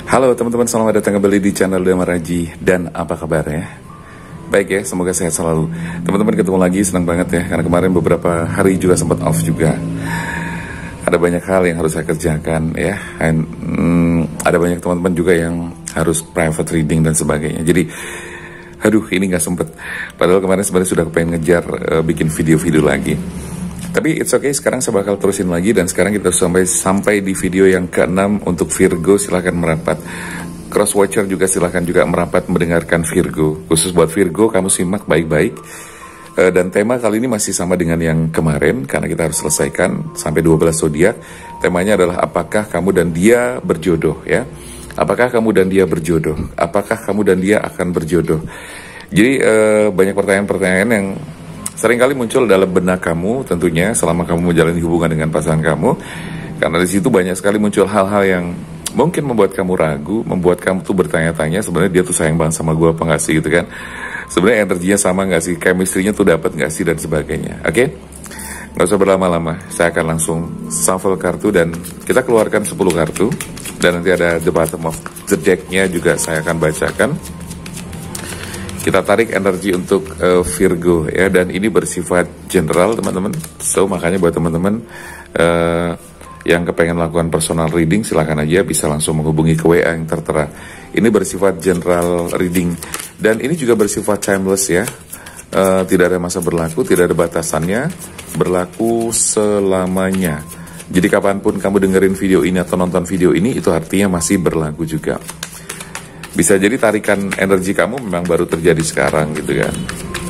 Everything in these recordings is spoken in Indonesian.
Halo teman-teman, selamat datang kembali di channel Damar Aji. Dan apa kabar ya? Baik ya, semoga sehat selalu. Teman-teman ketemu lagi, senang banget ya. Karena kemarin beberapa hari juga sempat off juga. Ada banyak hal yang harus saya kerjakan ya. Dan, ada banyak teman-teman juga yang harus private reading dan sebagainya. Jadi, aduh ini nggak sempet. Padahal kemarin sebenarnya sudah pengen ngejar bikin video-video lagi. Tapi it's okay, sekarang saya bakal terusin lagi. Dan sekarang kita sampai di video yang ke-6 untuk Virgo. Silahkan merapat. Cross watcher juga silahkan juga merapat mendengarkan Virgo. Khusus buat Virgo, kamu simak baik-baik. Dan tema kali ini masih sama dengan yang kemarin, karena kita harus selesaikan sampai 12 zodiak. Temanya adalah apakah kamu dan dia berjodoh ya. Apakah kamu dan dia berjodoh? Apakah kamu dan dia akan berjodoh? Jadi banyak pertanyaan-pertanyaan yang seringkali muncul dalam benak kamu tentunya selama kamu menjalani hubungan dengan pasangan kamu. Karena di situ banyak sekali muncul hal-hal yang mungkin membuat kamu ragu, membuat kamu tuh bertanya-tanya sebenarnya dia tuh sayang banget sama gue apa nggak sih gitu kan. Sebenarnya energinya sama nggak sih, chemistry-nya tuh dapat nggak sih dan sebagainya. Oke? Nggak usah berlama-lama, saya akan langsung shuffle kartu dan kita keluarkan 10 kartu. Dan nanti ada the bottom of the deck-nya juga saya akan bacakan. Kita tarik energi untuk Virgo ya, dan ini bersifat general teman-teman. So makanya buat teman-teman yang kepengen lakukan personal reading silahkan aja, bisa langsung menghubungi ke WA yang tertera. Ini bersifat general reading dan ini juga bersifat timeless ya. Tidak ada masa berlaku, tidak ada batasannya, berlaku selamanya. Jadi kapanpun kamu dengerin video ini atau nonton video ini, itu artinya masih berlaku juga. Bisa jadi tarikan energi kamu memang baru terjadi sekarang gitu kan.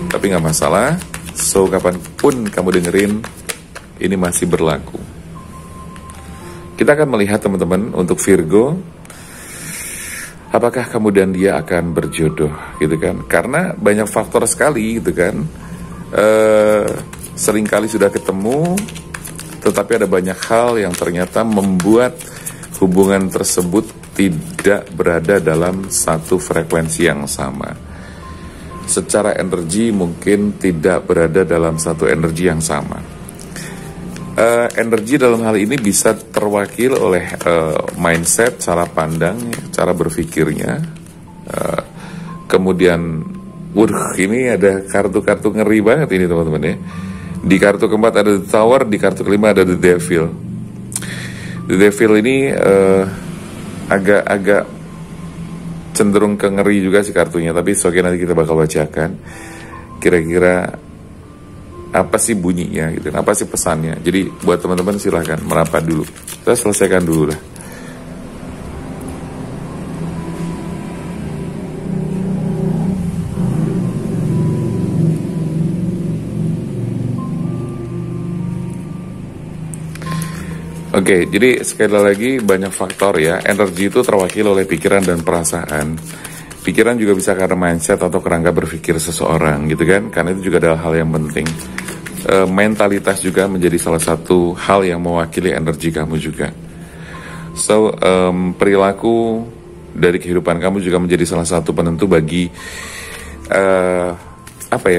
Tapi nggak masalah, so kapanpun kamu dengerin, ini masih berlaku. Kita akan melihat teman-teman untuk Virgo, apakah kamu dan dia akan berjodoh gitu kan. Karena banyak faktor sekali gitu kan. Seringkali sudah ketemu, tetapi ada banyak hal yang ternyata membuat hubungan tersebut tidak berada dalam satu frekuensi yang sama. Secara energi mungkin tidak berada dalam satu energi yang sama. Energi dalam hal ini bisa terwakil oleh mindset, cara pandang, cara berpikirnya. Kemudian, ini ada kartu-kartu ngeri banget ini teman-teman ya. Di kartu keempat ada the Tower, di kartu kelima ada the Devil. The Devil ini agak cenderung ke ngeri juga sih kartunya, tapi oke, nanti kita bakal bacakan kira-kira apa sih bunyinya gitu, apa sih pesannya. Jadi buat teman-teman silahkan merapat dulu, kita selesaikan dulu lah. Oke, jadi sekali lagi banyak faktor ya. Energi itu terwakil oleh pikiran dan perasaan. Pikiran juga bisa karena mindset atau kerangka berpikir seseorang gitu kan. Karena itu juga adalah hal yang penting. Mentalitas juga menjadi salah satu hal yang mewakili energi kamu juga. So, perilaku dari kehidupan kamu juga menjadi salah satu penentu bagi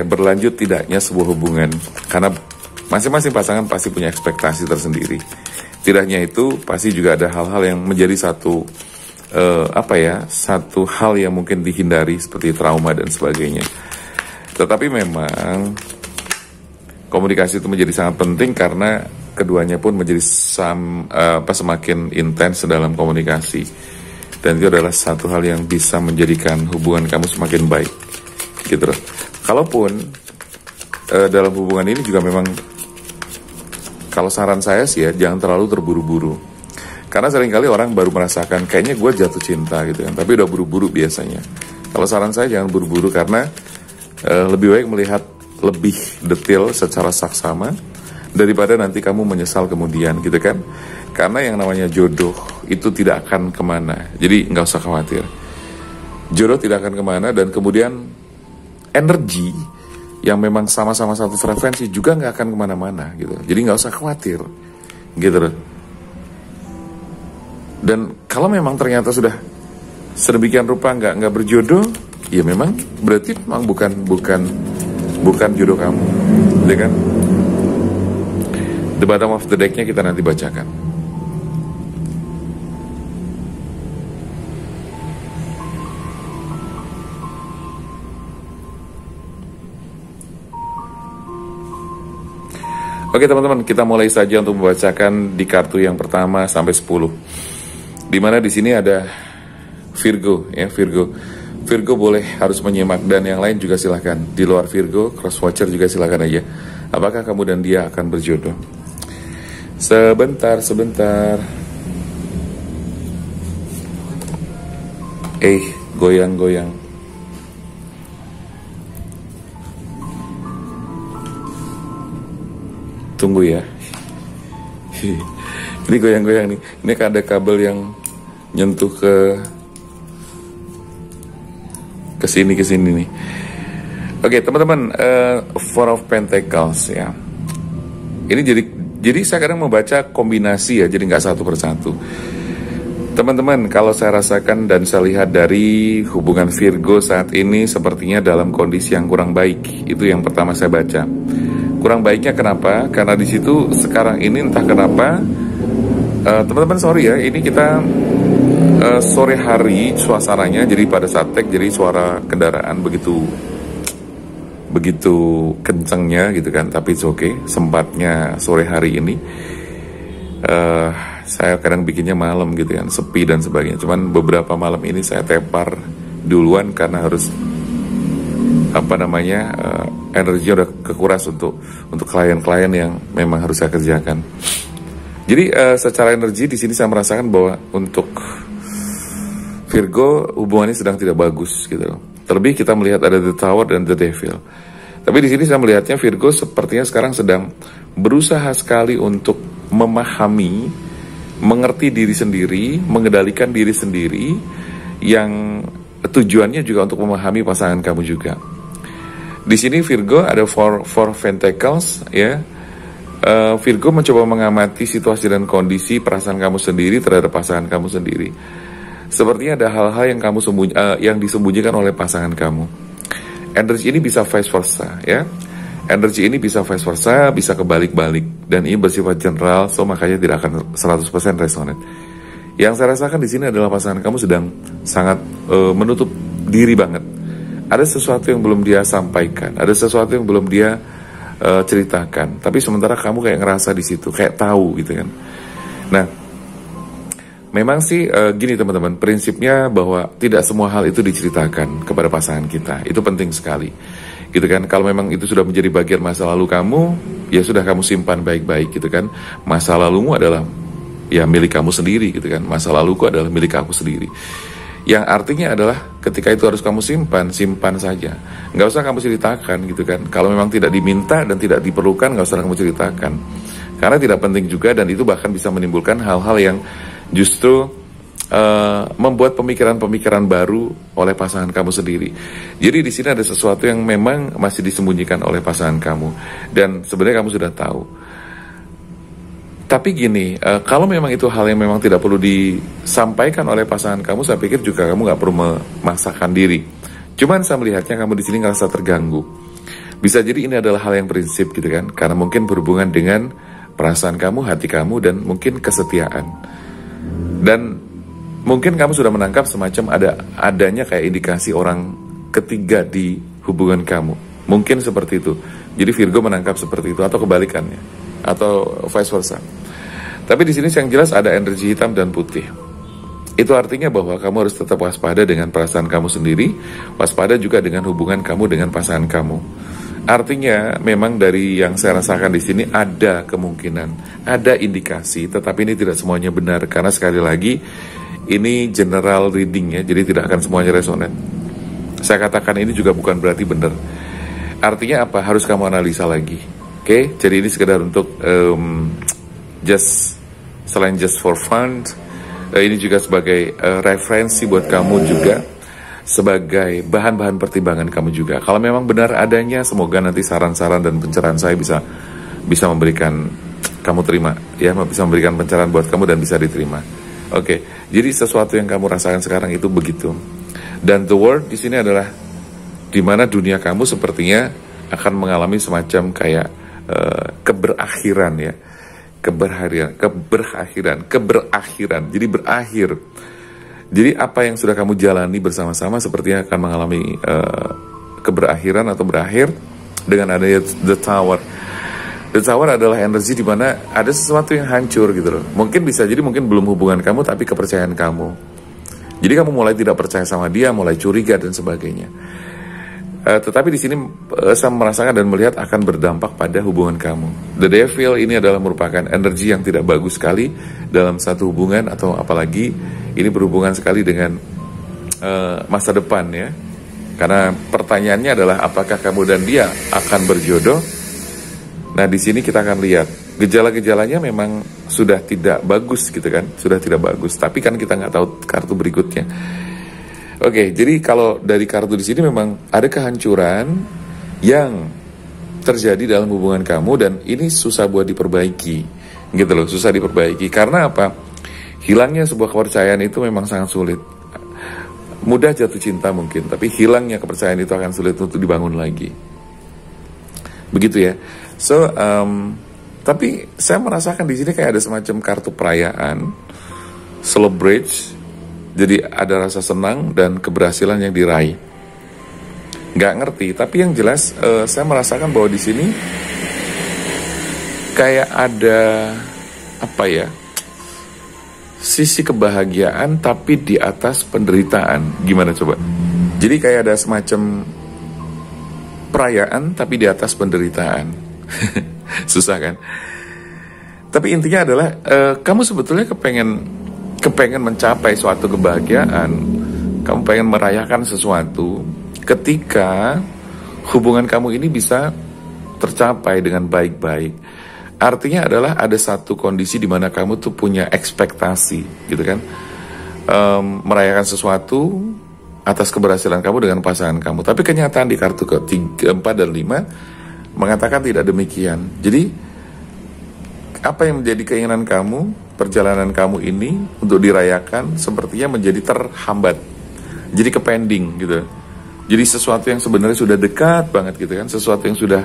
berlanjut tidaknya sebuah hubungan. Karena masing-masing pasangan pasti punya ekspektasi tersendiri. Tidak hanya itu, pasti juga ada hal-hal yang menjadi satu hal yang mungkin dihindari seperti trauma dan sebagainya. Tetapi memang komunikasi itu menjadi sangat penting karena keduanya pun menjadi semakin intens dalam komunikasi. Dan itu adalah satu hal yang bisa menjadikan hubungan kamu semakin baik. Gitu loh. Kalaupun dalam hubungan ini juga memang, kalau saran saya sih ya, jangan terlalu terburu-buru. Karena seringkali orang baru merasakan, kayaknya gue jatuh cinta gitu kan, tapi udah buru-buru biasanya. Kalau saran saya jangan buru-buru, karena lebih baik melihat lebih detail secara saksama, daripada nanti kamu menyesal kemudian gitu kan. Karena yang namanya jodoh itu tidak akan kemana, jadi nggak usah khawatir. Jodoh tidak akan kemana, dan kemudian energi yang memang sama-sama satu frekuensi juga nggak akan kemana-mana gitu. Jadi nggak usah khawatir gitu loh. Dan kalau memang ternyata sudah sedemikian rupa nggak berjodoh, ya memang berarti memang bukan jodoh kamu, ya kan? The bottom of the deck-nya kita nanti bacakan. Oke teman-teman, kita mulai saja untuk membacakan di kartu yang pertama sampai 10. Dimana di sini ada Virgo, ya Virgo. Virgo boleh harus menyimak dan yang lain juga silahkan. Di luar Virgo, cross watcher juga silahkan aja. Apakah kamu dan dia akan berjodoh? Sebentar. Goyang-goyang. Tunggu ya. Ini goyang-goyang nih. Ini ada kabel yang nyentuh ke sini nih. Oke, teman-teman, Four of Pentacles ya. Ini jadi saya kadang membaca kombinasi ya, jadi nggak satu persatu. Teman-teman, kalau saya rasakan dan saya lihat dari hubungan Virgo saat ini sepertinya dalam kondisi yang kurang baik. Itu yang pertama saya baca. Kurang baiknya kenapa? Karena di situ sekarang ini entah kenapa, teman-teman sorry ya, ini kita sore hari suasananya, jadi pada saat tag jadi suara kendaraan begitu kencengnya gitu kan, tapi it's okay. Sempatnya sore hari ini saya kadang bikinnya malam gitu kan, sepi dan sebagainya. Cuman beberapa malam ini saya tepar duluan karena harus energi udah kekuras untuk klien-klien yang memang harus saya kerjakan. Jadi secara energi di sini saya merasakan bahwa untuk Virgo hubungannya sedang tidak bagus gitu loh. Terlebih kita melihat ada The Tower dan The Devil. Tapi di sini saya melihatnya Virgo sepertinya sekarang sedang berusaha sekali untuk memahami, mengerti diri sendiri, mengendalikan diri sendiri, yang tujuannya juga untuk memahami pasangan kamu juga. Di sini Virgo ada four Pentacles ya. Virgo mencoba mengamati situasi dan kondisi perasaan kamu sendiri terhadap pasangan kamu sendiri. Sepertinya ada hal-hal yang yang disembunyikan oleh pasangan kamu. Energi ini bisa vice versa ya. Energi ini bisa vice versa, bisa kebalik-balik, dan ini bersifat general, so makanya tidak akan 100% resonate. Yang saya rasakan di sini adalah pasangan kamu sedang sangat menutup diri banget. Ada sesuatu yang belum dia sampaikan, ada sesuatu yang belum dia ceritakan. Tapi sementara kamu kayak ngerasa di situ, kayak tahu gitu kan. Nah, memang sih gini teman-teman, prinsipnya bahwa tidak semua hal itu diceritakan kepada pasangan kita. Itu penting sekali. Gitu kan, kalau memang itu sudah menjadi bagian masa lalu kamu, ya sudah kamu simpan baik-baik gitu kan. Masa lalumu adalah ya milik kamu sendiri gitu kan. Masa laluku adalah milik aku sendiri. Yang artinya adalah ketika itu harus kamu simpan saja. Nggak usah kamu ceritakan gitu kan. Kalau memang tidak diminta dan tidak diperlukan, nggak usah kamu ceritakan. Karena tidak penting juga, dan itu bahkan bisa menimbulkan hal-hal yang justru membuat pemikiran-pemikiran baru oleh pasangan kamu sendiri. Jadi di sini ada sesuatu yang memang masih disembunyikan oleh pasangan kamu, dan sebenarnya kamu sudah tahu. Tapi gini, kalau memang itu hal yang memang tidak perlu disampaikan oleh pasangan kamu, saya pikir juga kamu nggak perlu memaksakan diri. Cuman saya melihatnya kamu di sini ngerasa terganggu. Bisa jadi ini adalah hal yang prinsip gitu kan, karena mungkin berhubungan dengan perasaan kamu, hati kamu, dan mungkin kesetiaan. Dan mungkin kamu sudah menangkap semacam adanya kayak indikasi orang ketiga di hubungan kamu. Mungkin seperti itu. Jadi Virgo menangkap seperti itu, atau kebalikannya, atau vice versa. Tapi di sini yang jelas ada energi hitam dan putih. Itu artinya bahwa kamu harus tetap waspada dengan perasaan kamu sendiri, waspada juga dengan hubungan kamu dengan pasangan kamu. Artinya memang dari yang saya rasakan di sini ada kemungkinan, ada indikasi, tetapi ini tidak semuanya benar, karena sekali lagi ini general reading ya, jadi tidak akan semuanya resonate. Saya katakan ini juga bukan berarti benar. Artinya apa? Harus kamu analisa lagi. Oke? Jadi ini sekedar untuk selain just for fun, ini juga sebagai referensi buat kamu juga, sebagai bahan-bahan pertimbangan kamu juga. Kalau memang benar adanya, semoga nanti saran-saran dan pencerahan saya bisa memberikan kamu terima, ya, bisa memberikan pencerahan buat kamu dan bisa diterima. Oke, jadi sesuatu yang kamu rasakan sekarang itu begitu. Dan the world di sini adalah di mana dunia kamu sepertinya akan mengalami semacam kayak keberakhiran ya, keberakhiran. Jadi berakhir. Jadi apa yang sudah kamu jalani bersama-sama sepertinya akan mengalami keberakhiran atau berakhir dengan adanya The Tower. The Tower adalah energi di mana ada sesuatu yang hancur gitu loh. Mungkin bisa jadi mungkin belum hubungan kamu, tapi kepercayaan kamu. Jadi kamu mulai tidak percaya sama dia, mulai curiga dan sebagainya. Tetapi di sini saya merasakan dan melihat akan berdampak pada hubungan kamu. The Devil ini adalah merupakan energi yang tidak bagus sekali dalam satu hubungan, atau apalagi ini berhubungan sekali dengan masa depan ya. Karena pertanyaannya adalah apakah kamu dan dia akan berjodoh? Nah, di sini kita akan lihat gejala-gejalanya memang sudah tidak bagus gitu kan, sudah tidak bagus. Tapi kan kita nggak tahu kartu berikutnya. Oke, jadi kalau dari kartu di sini memang ada kehancuran yang terjadi dalam hubungan kamu, dan ini susah buat diperbaiki, gitu loh, susah diperbaiki. Karena apa? Hilangnya sebuah kepercayaan itu memang sangat sulit. Mudah jatuh cinta mungkin, tapi hilangnya kepercayaan itu akan sulit untuk dibangun lagi. Begitu ya. So, tapi saya merasakan di sini kayak ada semacam kartu perayaan, celebrate. Jadi ada rasa senang dan keberhasilan yang diraih. Nggak ngerti, tapi yang jelas saya merasakan bahwa di sini kayak ada apa ya, sisi kebahagiaan tapi di atas penderitaan. Gimana coba? Jadi kayak ada semacam perayaan tapi di atas penderitaan. Susah kan? Tapi intinya adalah kamu sebetulnya kepengen mencapai suatu kebahagiaan, kamu pengen merayakan sesuatu ketika hubungan kamu ini bisa tercapai dengan baik-baik. Artinya adalah ada satu kondisi di mana kamu tuh punya ekspektasi gitu kan, merayakan sesuatu atas keberhasilan kamu dengan pasangan kamu. Tapi kenyataan di kartu ke-3, 4, dan 5 mengatakan tidak demikian. Jadi apa yang menjadi keinginan kamu, perjalanan kamu ini untuk dirayakan sepertinya menjadi terhambat, jadi kepending gitu. Jadi sesuatu yang sebenarnya sudah dekat banget gitu kan, sesuatu yang sudah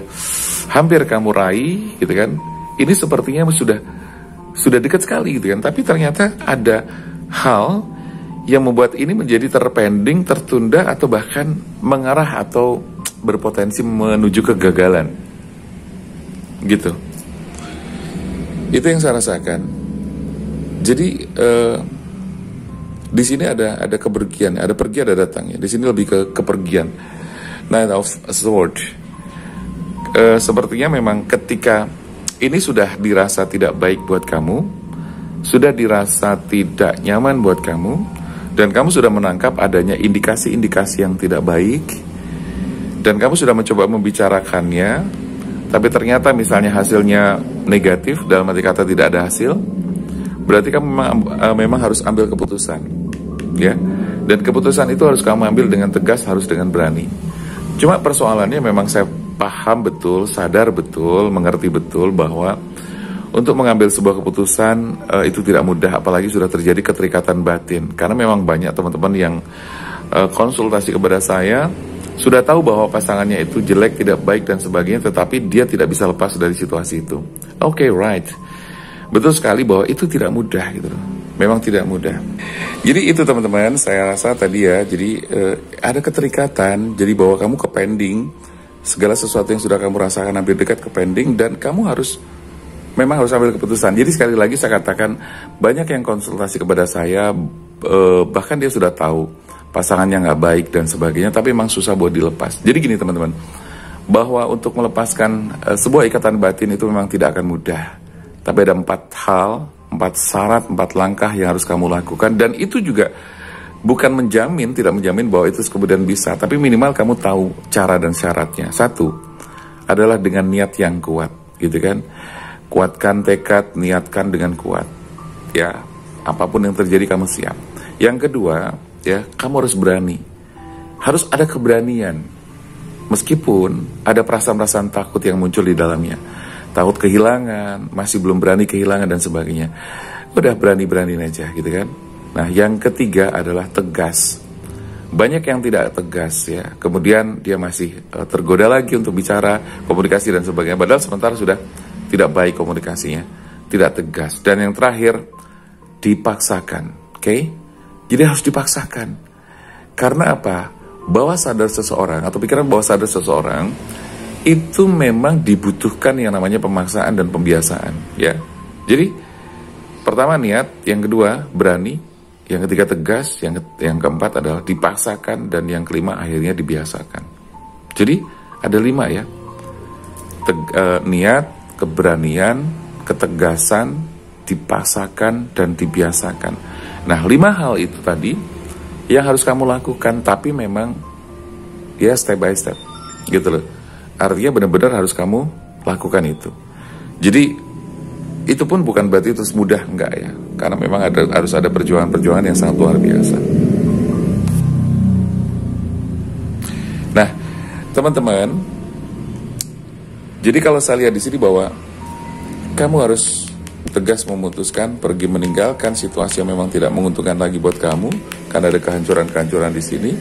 hampir kamu raih gitu kan, ini sepertinya sudah dekat sekali gitu kan. Tapi ternyata ada hal yang membuat ini menjadi terpending, tertunda, atau bahkan mengarah atau berpotensi menuju kegagalan gitu. Itu yang saya rasakan. Jadi di sini ada kepergian, ada pergi, ada datang ya. Di sini lebih ke kepergian. Knight of Swords. Sepertinya memang ketika ini sudah dirasa tidak baik buat kamu, sudah dirasa tidak nyaman buat kamu, dan kamu sudah menangkap adanya indikasi-indikasi yang tidak baik, dan kamu sudah mencoba membicarakannya, tapi ternyata misalnya hasilnya negatif, dalam arti kata tidak ada hasil, berarti kamu memang harus ambil keputusan, ya. Dan keputusan itu harus kamu ambil dengan tegas, harus dengan berani. Cuma persoalannya memang saya paham betul, sadar betul, mengerti betul bahwa untuk mengambil sebuah keputusan itu tidak mudah, apalagi sudah terjadi keterikatan batin. Karena memang banyak teman-teman yang konsultasi kepada saya sudah tahu bahwa pasangannya itu jelek, tidak baik dan sebagainya, tetapi dia tidak bisa lepas dari situasi itu. Oke, right. Betul sekali bahwa itu tidak mudah gitu loh. Memang tidak mudah. Jadi itu teman-teman, saya rasa tadi ya, jadi ada keterikatan, jadi bahwa kamu ke pending, segala sesuatu yang sudah kamu rasakan hampir dekat ke pending, dan kamu memang harus ambil keputusan. Jadi sekali lagi saya katakan, banyak yang konsultasi kepada saya, bahkan dia sudah tahu pasangannya nggak baik dan sebagainya, tapi memang susah buat dilepas. Jadi gini teman-teman, bahwa untuk melepaskan sebuah ikatan batin itu memang tidak akan mudah. Tapi ada 4 hal, 4 syarat, 4 langkah yang harus kamu lakukan. Dan itu juga bukan menjamin, tidak menjamin bahwa itu kemudian bisa. Tapi minimal kamu tahu cara dan syaratnya. 1 adalah dengan niat yang kuat, gitu kan. Kuatkan tekad, niatkan dengan kuat. Ya, apapun yang terjadi kamu siap. Yang kedua, ya, kamu harus berani. Harus ada keberanian. Meskipun ada perasaan-perasaan takut yang muncul di dalamnya. Takut kehilangan, masih belum berani kehilangan dan sebagainya. Udah berani-beraniin aja gitu kan. Nah, yang ketiga adalah tegas. Banyak yang tidak tegas ya. Kemudian dia masih tergoda lagi untuk bicara, komunikasi dan sebagainya. Padahal sementara sudah tidak baik komunikasinya, tidak tegas. Dan yang terakhir, dipaksakan. Oke? Jadi harus dipaksakan. Karena apa? Bawah sadar seseorang atau pikiran bawah sadar seseorang itu memang dibutuhkan yang namanya pemaksaan dan pembiasaan, ya. Jadi pertama niat, yang kedua berani, yang ketiga tegas, yang keempat adalah dipaksakan, dan yang kelima akhirnya dibiasakan. Jadi ada 5 ya. Niat, keberanian, ketegasan, dipaksakan, dan dibiasakan. Nah, 5 hal itu tadi yang harus kamu lakukan, tapi memang ya step by step gitu loh. Artinya benar-benar harus kamu lakukan itu. Jadi itu pun bukan berarti terus mudah, enggak ya. Karena memang harus ada perjuangan-perjuangan yang sangat luar biasa. Nah, teman-teman, jadi kalau saya lihat di sini bahwa kamu harus tegas memutuskan pergi meninggalkan situasi yang memang tidak menguntungkan lagi buat kamu, karena ada kehancuran-kehancuran di sini.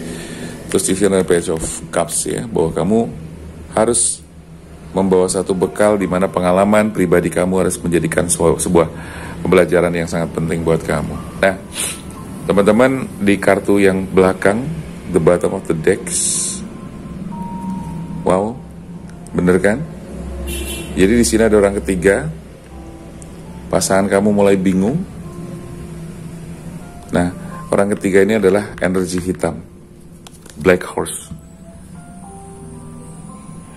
Terus di sini ada Page of Cups ya, bahwa kamu harus membawa satu bekal di mana pengalaman pribadi kamu harus menjadikan sebuah pembelajaran yang sangat penting buat kamu. Nah, teman-teman, di kartu yang belakang, the bottom of the decks, wow, bener kan? Jadi di sini ada orang ketiga, pasangan kamu mulai bingung. Nah, orang ketiga ini adalah energi hitam, Black Horse.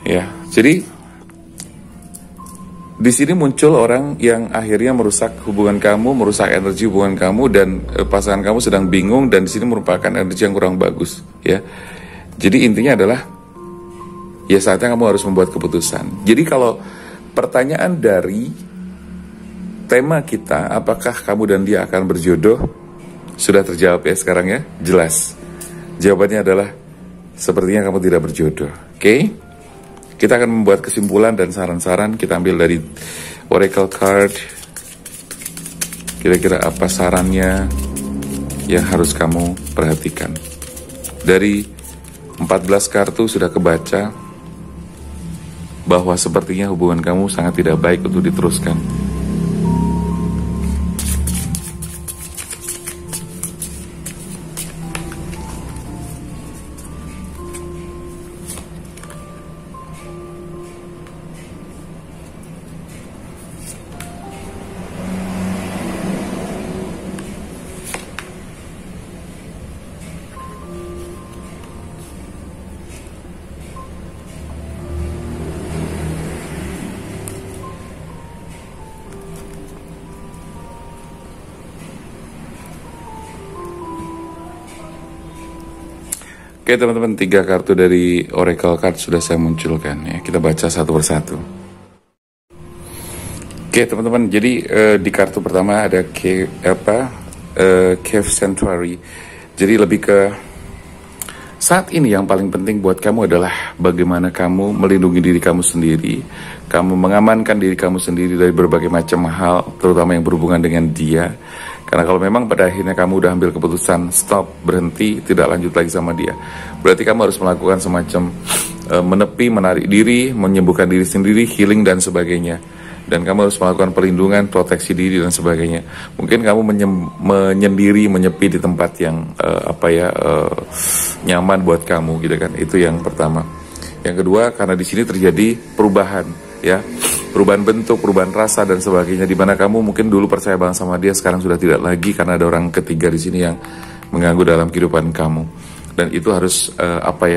Ya, jadi di sini muncul orang yang akhirnya merusak hubungan kamu, merusak energi hubungan kamu, dan pasangan kamu sedang bingung, dan di sini merupakan energi yang kurang bagus, ya. Jadi intinya adalah ya saatnya kamu harus membuat keputusan. Jadi kalau pertanyaan dari tema kita, apakah kamu dan dia akan berjodoh, sudah terjawab ya sekarang ya, jelas. Jawabannya adalah sepertinya kamu tidak berjodoh. Oke? Kita akan membuat kesimpulan dan saran-saran. Kita ambil dari Oracle Card. Kira-kira apa sarannya yang harus kamu perhatikan. Dari 14 kartu sudah kebaca bahwa sepertinya hubungan kamu sangat tidak baik untuk diteruskan. Oke teman-teman, 3 kartu dari Oracle Card sudah saya munculkan ya. Kita baca satu persatu. Oke teman-teman, jadi di kartu pertama ada Cave Sanctuary. Jadi lebih ke saat ini yang paling penting buat kamu adalah bagaimana kamu melindungi diri kamu sendiri, kamu mengamankan diri kamu sendiri dari berbagai macam hal, terutama yang berhubungan dengan dia. Karena kalau memang pada akhirnya kamu udah ambil keputusan stop, berhenti, tidak lanjut lagi sama dia, berarti kamu harus melakukan semacam menepi, menarik diri, menyembuhkan diri sendiri, healing dan sebagainya. Dan kamu harus melakukan perlindungan, proteksi diri dan sebagainya. Mungkin kamu menyendiri, menyepi di tempat yang nyaman buat kamu gitu kan. Itu yang pertama. Yang kedua, karena di sini terjadi perubahan ya. Perubahan bentuk, perubahan rasa dan sebagainya, di mana kamu mungkin dulu percaya banget sama dia, sekarang sudah tidak lagi karena ada orang ketiga di sini yang mengganggu dalam kehidupan kamu. Dan itu harus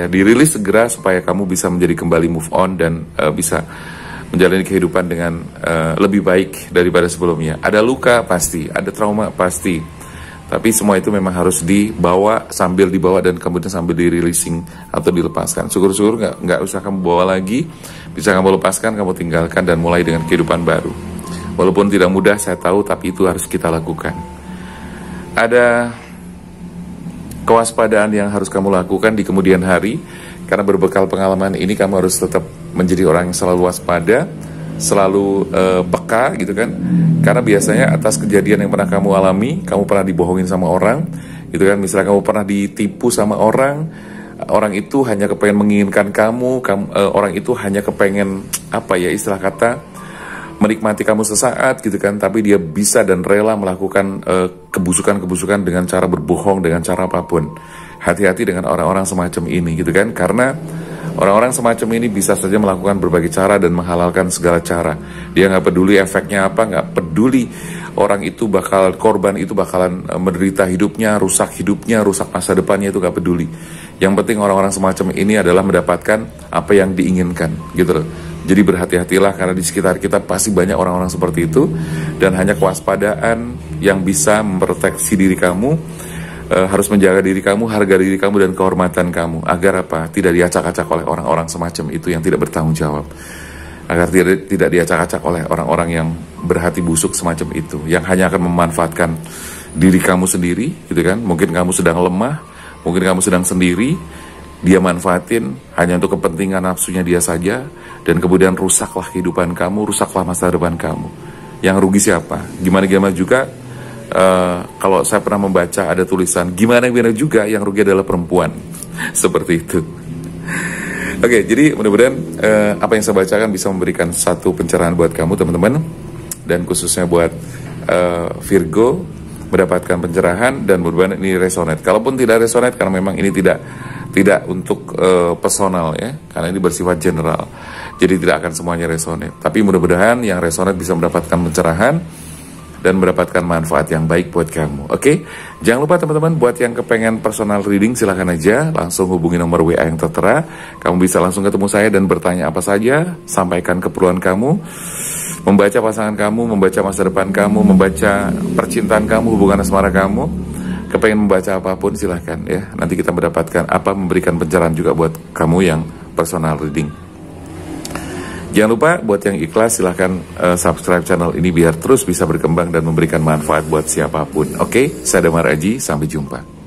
dirilis segera supaya kamu bisa menjadi kembali move on dan bisa menjalani kehidupan dengan lebih baik daripada sebelumnya. Ada luka pasti, ada trauma pasti, tapi semua itu memang harus sambil dibawa dan kemudian sambil dirilising atau dilepaskan. Syukur-syukur nggak usah kamu bawa lagi, bisa kamu lepaskan, kamu tinggalkan dan mulai dengan kehidupan baru. Walaupun tidak mudah saya tahu, tapi itu harus kita lakukan. Ada kewaspadaan yang harus kamu lakukan di kemudian hari, karena berbekal pengalaman ini kamu harus tetap menjadi orang yang selalu waspada, selalu peka gitu kan. Karena biasanya atas kejadian yang pernah kamu alami, kamu pernah dibohongin sama orang gitu kan. Misalnya kamu pernah ditipu sama orang itu hanya kepengen menginginkan kamu, orang itu hanya kepengen istilah kata menikmati kamu sesaat gitu kan, tapi dia bisa dan rela melakukan kebusukan-kebusukan dengan cara berbohong, dengan cara apapun. Hati-hati dengan orang-orang semacam ini gitu kan, karena Orang-orang semacam ini bisa saja melakukan berbagai cara dan menghalalkan segala cara. Dia nggak peduli efeknya apa, nggak peduli orang itu bakal, korban itu bakalan menderita hidupnya, rusak masa depannya, itu nggak peduli. Yang penting orang-orang semacam ini adalah mendapatkan apa yang diinginkan, gitu loh. Jadi berhati-hatilah karena di sekitar kita pasti banyak orang-orang seperti itu, dan hanya kewaspadaan yang bisa memproteksi diri kamu. Harus menjaga diri kamu, harga diri kamu, dan kehormatan kamu, agar apa? Tidak diacak-acak oleh orang-orang semacam itu yang tidak bertanggung jawab, agar tidak diacak-acak oleh orang-orang yang berhati busuk semacam itu, yang hanya akan memanfaatkan diri kamu sendiri, gitu kan? Mungkin kamu sedang lemah, mungkin kamu sedang sendiri, dia manfaatin hanya untuk kepentingan nafsunya dia saja, dan kemudian rusaklah kehidupan kamu, rusaklah masa depan kamu. Yang rugi siapa? Gimana juga. Kalau saya pernah membaca ada tulisan gimana juga yang rugi adalah perempuan. Seperti itu. Oke, jadi mudah-mudahan apa yang saya bacakan bisa memberikan satu pencerahan buat kamu teman-teman, dan khususnya buat Virgo mendapatkan pencerahan, dan mudah-mudahan ini resonate. Kalaupun tidak resonate, karena memang ini tidak untuk personal ya, karena ini bersifat general, jadi tidak akan semuanya resonate. Tapi mudah-mudahan yang resonate bisa mendapatkan pencerahan dan mendapatkan manfaat yang baik buat kamu. Oke, jangan lupa teman-teman, buat yang kepengen personal reading silahkan aja langsung hubungi nomor WA yang tertera. Kamu bisa langsung ketemu saya dan bertanya apa saja, sampaikan keperluan kamu, membaca pasangan kamu, membaca masa depan kamu, membaca percintaan kamu, hubungan asmara kamu. Kepengen membaca apapun silahkan ya. Nanti kita mendapatkan memberikan pencerahan juga buat kamu yang personal reading. Jangan lupa buat yang ikhlas silahkan subscribe channel ini biar terus bisa berkembang dan memberikan manfaat buat siapapun. Oke, saya Damar Aji, sampai jumpa.